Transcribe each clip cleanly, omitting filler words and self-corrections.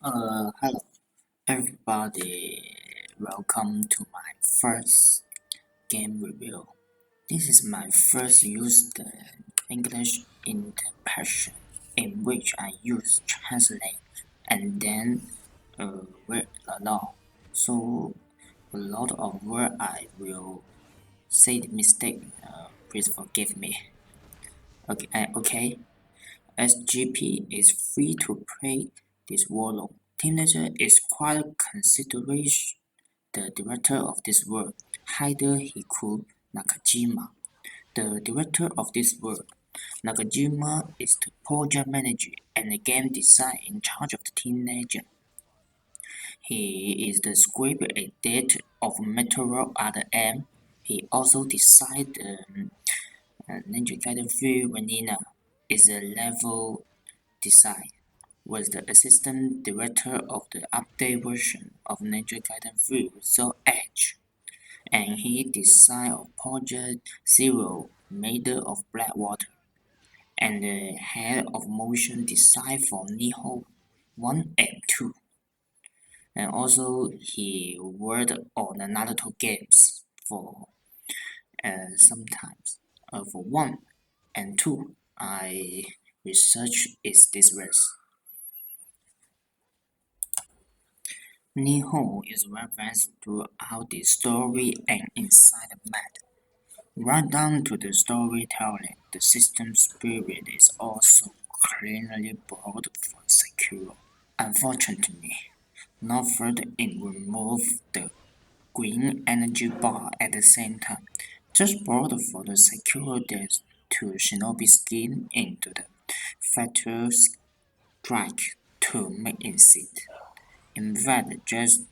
Hello everybody, welcome to my first game review. This is my first used English interpretation in which I use translate and then read along. So a lot of word I will say the mistake. Please forgive me. Okay. SGP is free to play this WoLong. Teenager is quite consideration the director of this work, Hidehiko Nakajima. The director of this work, Nakajima is the project manager and the game design in charge of the teenager. He is the script editor of Meteor Other M. He also designed the Ninja Gaiden 3 Vanilla is a level design. Was the assistant director of the update version of Ninja Gaiden 3 Result Edge, and he designed Project Zero Maiden of Blackwater, and the head of motion design for Nihon 1 and 2. And also he worked on the Naruto games for sometimes. For 1 and 2, I research is this race. Nihon is referenced throughout the story and inside the map. Right down to the storytelling, the system spirit is also clearly brought for Sekiro. Unfortunately, not further in remove the green energy bar at the same time, just brought for the Sekiro death to Shinobi skin into the fatal strike to make it sit. In fact, just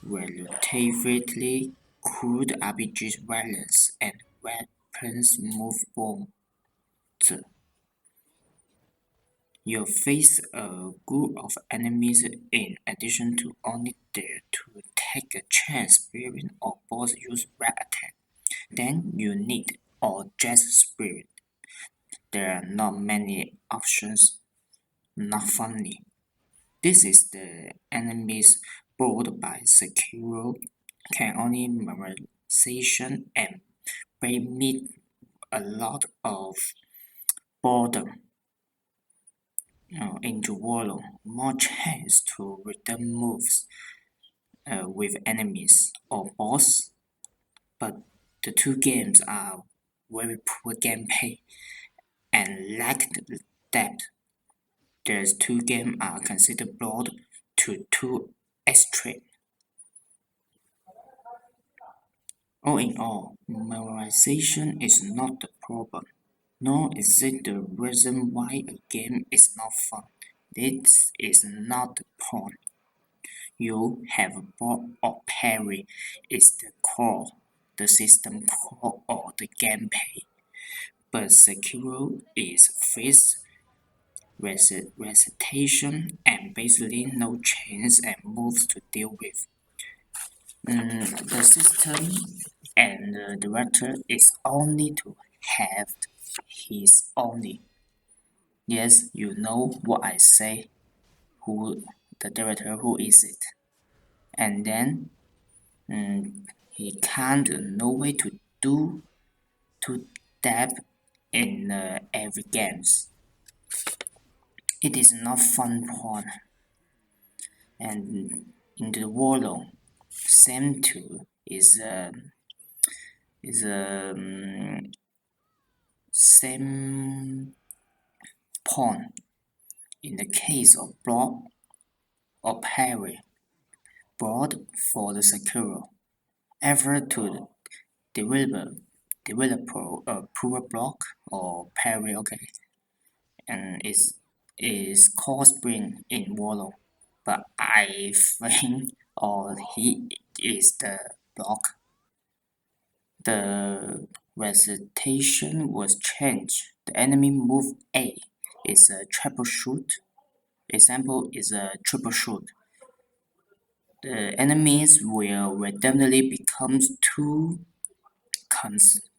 relatively crude RPG violence and weapons movement. You face a group of enemies in addition to only dare to take a chance spirit or boss use red attack. Then you need or just spirit. There are not many options, not funny. This is the enemies brought by Sekiro can only memorization and bring me a lot of boredom into WoLong. More chance to return moves with enemies or boss, but the two games are very poor gameplay and lack depth. These two games are considered broad to too extreme. All in all, memorization is not the problem, nor is it the reason why a game is not fun. This is not the point. You have a block or parry is the core, the system core or the gameplay. But Sekiro is face recitation and basically no chains and moves to deal with. The system and the director is only to have his only. Yes, you know what I say. Who the director? Who is it? And then he can't no way to do to depth in every games. It is not fun porn. And in the WoLong, same too is same point. In the case of block or parry, broad for the Sekiro, effort to develop a poor block or parry, okay, and is core spring in WoLong, but I think or he is the block. The recitation was changed. The enemy move A is a troubleshoot. Example is a troubleshoot. The enemies will randomly become too conservative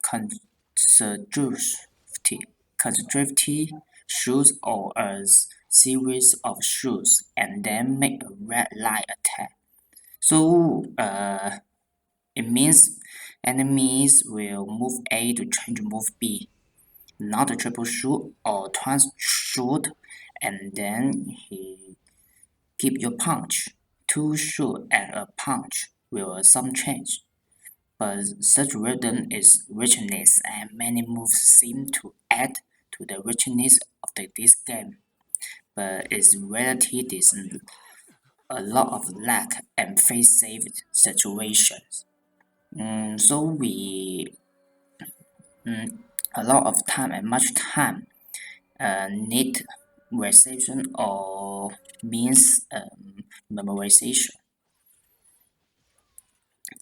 shoes or as series of shoots and then make a red light attack. So it means enemies will move A to change move B, not a triple shoot or twice shoot, and then he keep your punch. Two shoot and a punch will some change. But such rhythm is richness, and many moves seem to add to the richness of this game. But its reality is a lot of lack and face-saved situations. So we a lot of time and much time need reception or means memorization.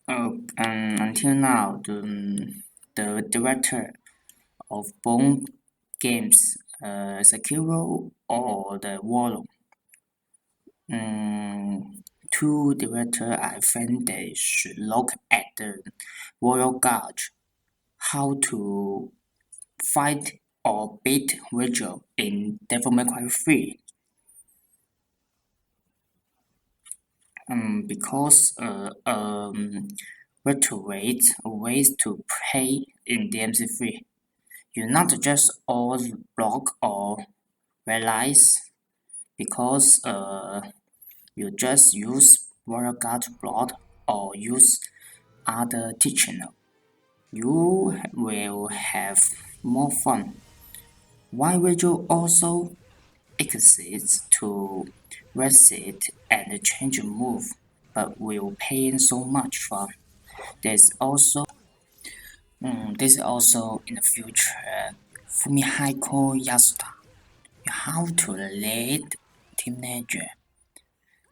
Until now, the director of both games, Sekiro or the WoLong, two director I think they should look at the royal guard, how to fight or beat Virgil in Devil May Cry 3. Because veterate ways to play in DMC3. You not just all block or realize because you just use Royal Guard block or use other teaching. You will have more fun. Why would you also exist to reset and change move, but will pay so much fun? There's also this also in the future. Fumihiko Yasuda, how to lead teenager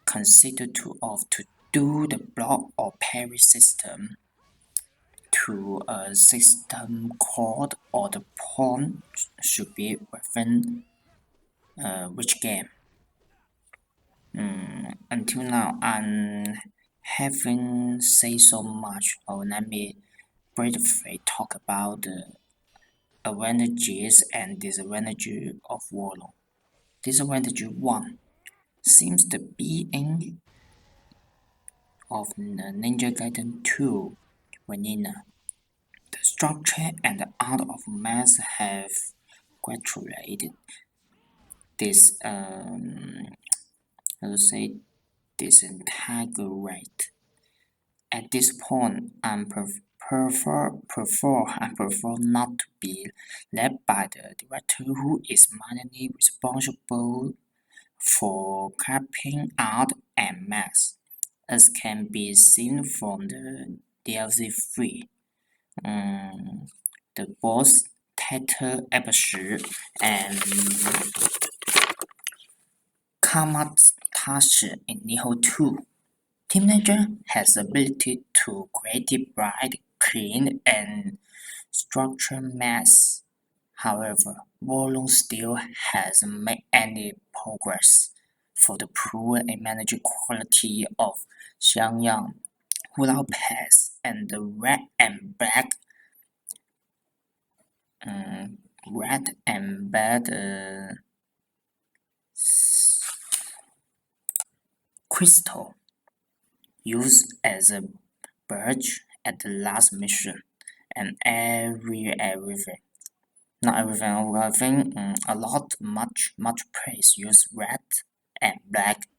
consider too off to do the block or parry system to a system called or the pawn should be within which game. Until now, I'm having say so much. Let me briefly talk about the advantages and disadvantages of WoLong. Disadvantage 1 seems to be in of the Ninja Gaiden 2 Vanilla. The structure and the art of math have graduated this how to say disintegrate. At this point, I prefer not to be led by the director who is mainly responsible for carping art and math, as can be seen from the DLC 3. The boss title episode and Kamatashi in Nihon 2. Teenager has the ability to create bright, clean, and structured mess. However, WoLong still hasn't made any progress for the poor and managed quality of Xiangyang, Hula Pass, and the red and bad crystal used as a badge at the last mission, and everything. Not everything, I think a lot, much praise use red and black,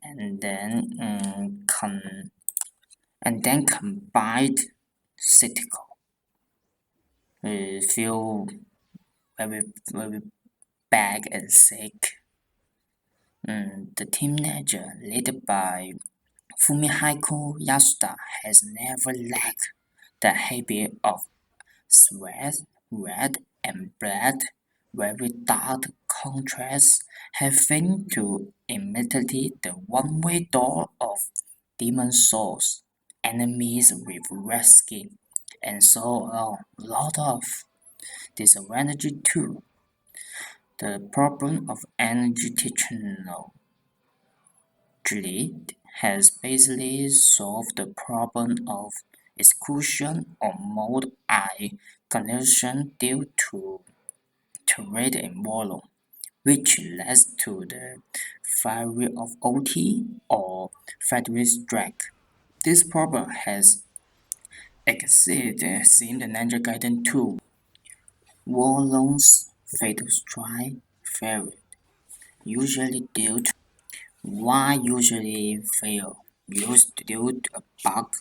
and then combined cyclical. Feel very bad and sick. The teenager led by Fumihiko Yasuda has never lacked the habit of sweat, red and black, very dark contrasts, having to imitate the one-way door of demon souls, enemies with red skin, and so on. A lot of disadvantage too. The problem of energy technology has basically solved the problem of exclusion or mode eye condition due to rate and volume. which leads to the failure of OT or Federal strike. This problem has existed since the Ninja Gaiden 2. WoLong's fatal strike failed, usually due to why usually fail used due to a bug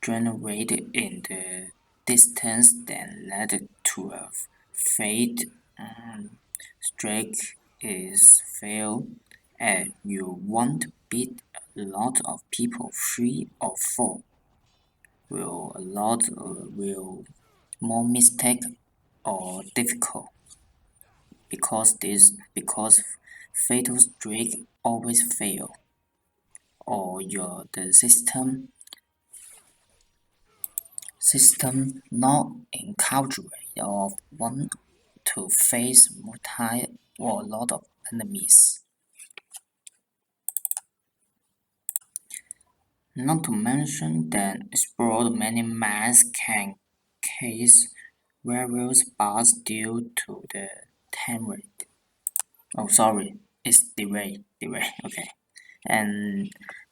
generated in the distance that led to a fate strike is fail and you won't beat a lot of people 3 or 4 will more mistake or difficult because fatal streak always fail or your the system not encourage of one to face multi or a lot of enemies. Not to mention that explored many maps can case various bugs due to the time rate. Oh sorry, it's delay, okay. And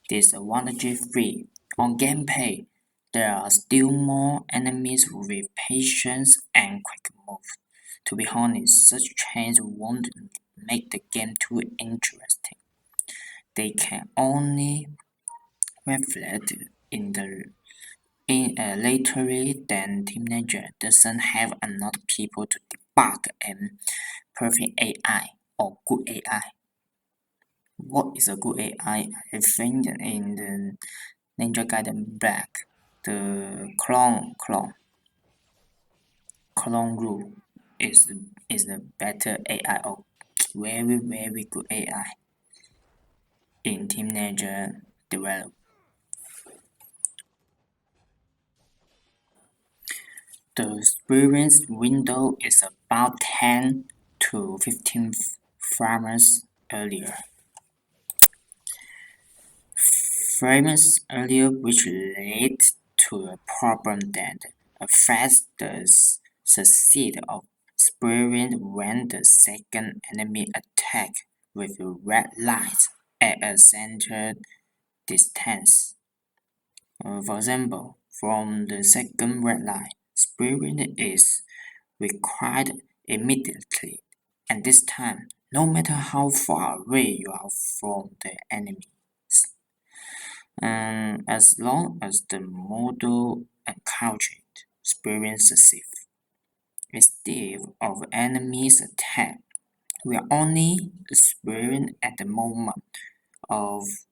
disadvantage free. On gameplay, there are still more enemies with patience and quick moves. To be honest, such changes won't make the game too interesting. They can only reflect in the laterally than teenager doesn't have enough people to debug and perfect AI or good AI. What is a good AI? I think in the Ninja Gaiden Black, the clone rule is the better AI or very good AI in teenager develop. The experience window is about 10 to 15 frames earlier. Frames earlier which led to a problem that affects the succeed of sprint when the second enemy attack with a red light at a center distance. For example, from the second red light, sprint is required immediately, and this time, no matter how far away you are from the enemy. As long as the model encourages experience safe. Instead of enemies attack, we are only experience at the moment of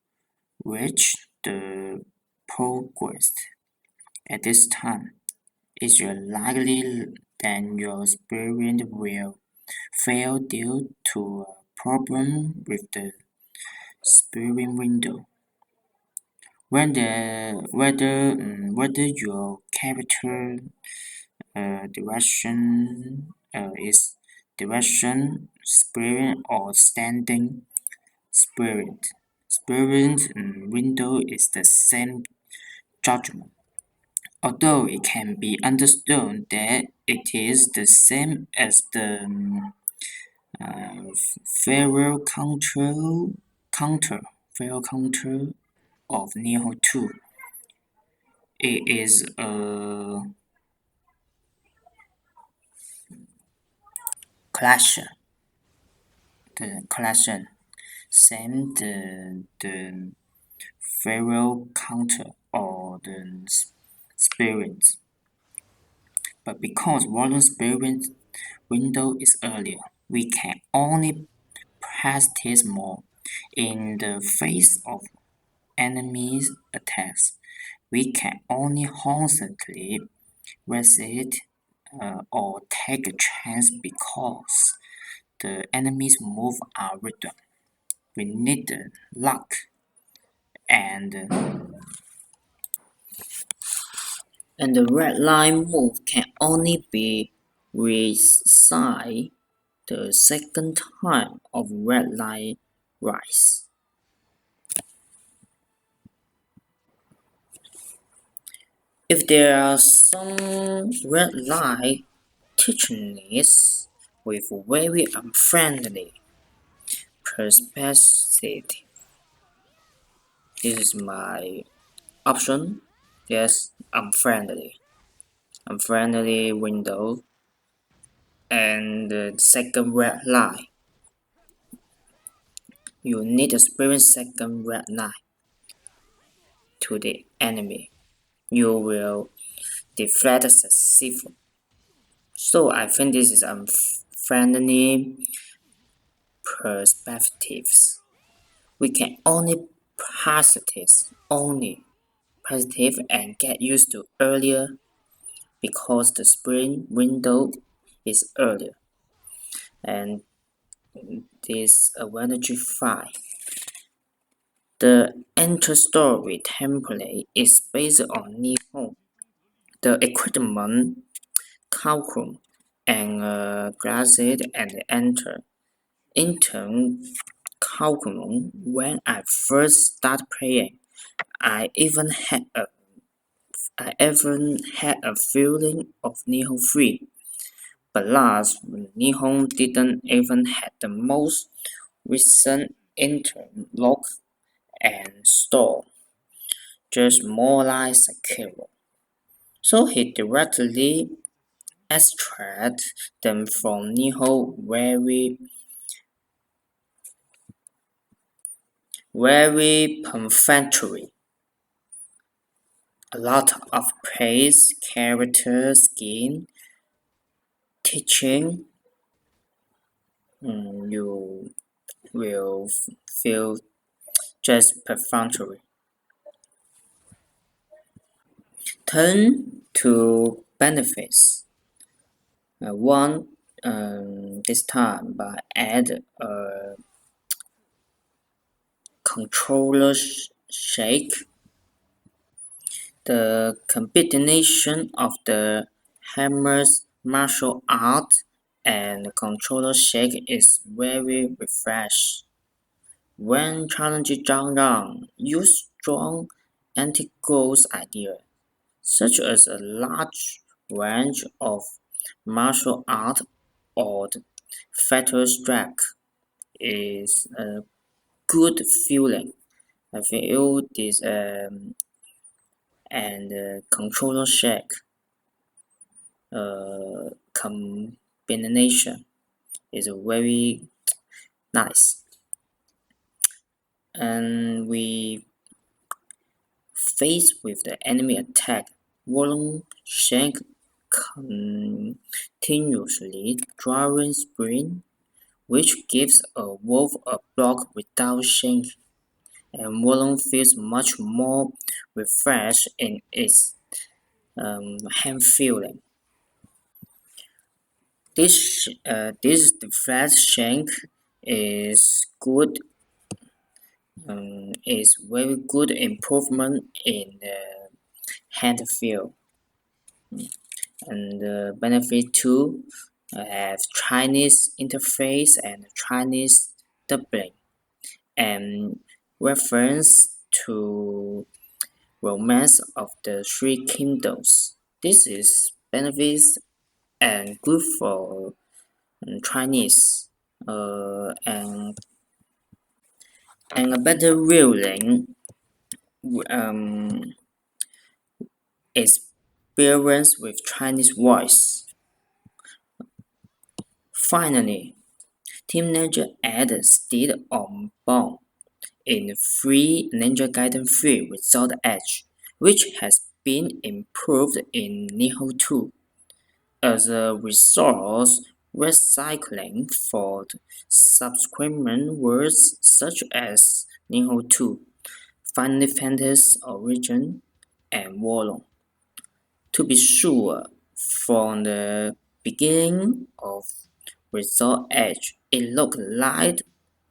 which the progress at this time is likely that your experience will fail due to a problem with the experience window. Whether your character is direction, spirit, or standing spirit. Spirit window is the same judgment, although it can be understood that it is the same as the Pharaoh counter Pharaoh counter of Neo 2. It is a collection. The collection same the Pharaoh counter or the spirit. But because Warlord spirit window is earlier, we can only practice more. In the face of enemies' attacks, we can only constantly resist or take a chance because the enemy's moves are random. We need luck and the red line move can only be resized the second time of red line rise. If there are some red line techniques with very unfriendly perspective. This is my option. Yes, unfriendly. Unfriendly window. And the second red line. You need to experience second red line to the enemy. You will deflect successful. So I think this is unfriendly perspectives. We can only positive and get used to earlier because the spring window is earlier. And this advantage 5. The enter story template is based on Nihon. The equipment, curriculum, and glasses and enter. Intern curriculum. When I first started playing, I even had a feeling of Nihon 3. But last, Nihon didn't even have the most recent intern lock and store, just more like Sekiro. So he directly extract them from Nihon very perfectly. A lot of praise, character skin, teaching. You will feel just perfunctory. Turn to benefits. One this time by add a controller shake. The combination of the hammer's martial art and controller shake is very refreshing. When challenging Zhang Yang, use strong anti-ghost ideas, such as a large range of martial art or the fatal strike is a good feeling. I feel this and controller shake combination is very nice. And we faced with the enemy attack, WoLong Shank continuously driving sprint, which gives a wolf a block without shank, and WoLong feels much more refreshed in its hand feeling. This deflect shank is good. Is very good improvement in the hand feel. And benefit 2 have Chinese interface and Chinese doubling and reference to Romance of the Three Kingdoms. This is benefits and good for Chinese and a better reeling experience with Chinese voice. Finally, Team Ninja added Steed on Bone in Free Ninja Gaiden 3 Without Edge, which has been improved in Nihon 2. As a resource recycling for subsequent words such as Nihon 2, Final Fantasy Origin, and WoLong. To be sure, from the beginning of Resort Edge, it looked like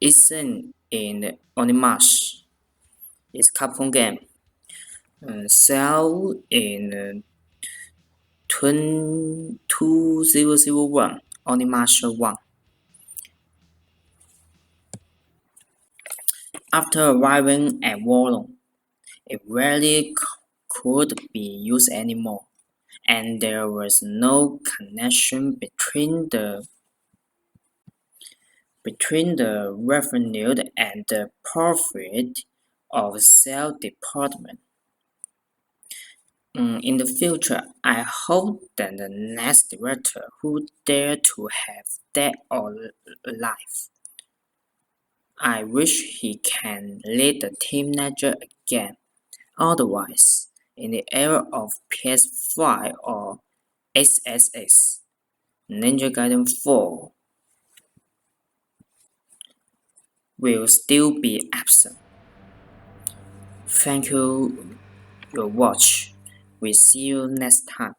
it's in Onimash. It's Capcom game. Sell in 2001, Onimash 1. After arriving at WoLong, it rarely could be used anymore, and there was no connection between the between the revenue and the profit of sales department. In the future, I hope that the next director who dare to have dead or alive. I wish he can lead the team manager again. Otherwise, in the era of PS5 or XSX, Ninja Gaiden 4 will still be absent. Thank you your watch. We see you next time.